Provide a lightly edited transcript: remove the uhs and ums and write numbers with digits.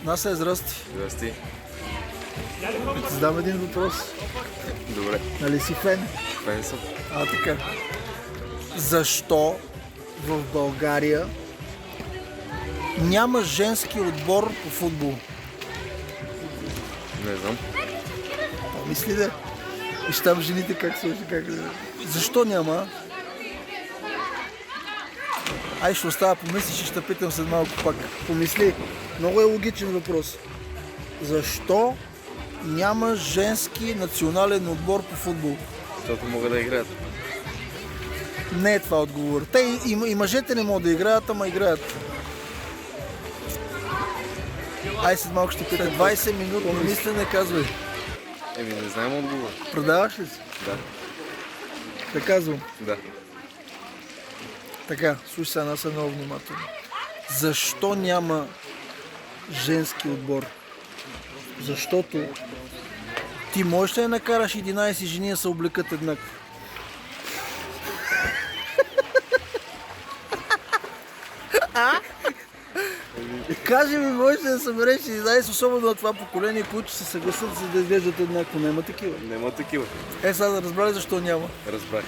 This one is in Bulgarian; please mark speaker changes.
Speaker 1: Наса, здрасти.
Speaker 2: Здрасти.
Speaker 1: Да ти задам един въпрос.
Speaker 2: Добре.
Speaker 1: Нали си фен?
Speaker 2: Фен съм.
Speaker 1: Така. Защо в България няма женски отбор по футбол?
Speaker 2: Не знам.
Speaker 1: Помисли да. Виж там жените как се как... Защо няма? Ай, ще остава помислиш и ще питам след малко пак. Помисли. Много е логичен въпрос. Защо няма женски национален отбор по футбол?
Speaker 2: Защото могат да играят.
Speaker 1: Не е това отговор. Те и мъжете не могат да играят, ама играят. Ай, след малко ще питам. 20 минути мислене, казвай.
Speaker 2: Не знаем отговор.
Speaker 1: Продаваш ли си?
Speaker 2: Да.
Speaker 1: Да казвам.
Speaker 2: Да.
Speaker 1: Така, слушай сега, аз съм много внимателно. Защо няма женски отбор? Защото ти можеш ли да накараш 11 жени да се облекат еднакво? Кажи ми, можеш ли да събереш 11, особено на това поколение, които се съгласят за да изглеждат еднакво? Няма такива.
Speaker 2: Нема такива.
Speaker 1: Сега да разбрали защо няма.
Speaker 2: Разбрах.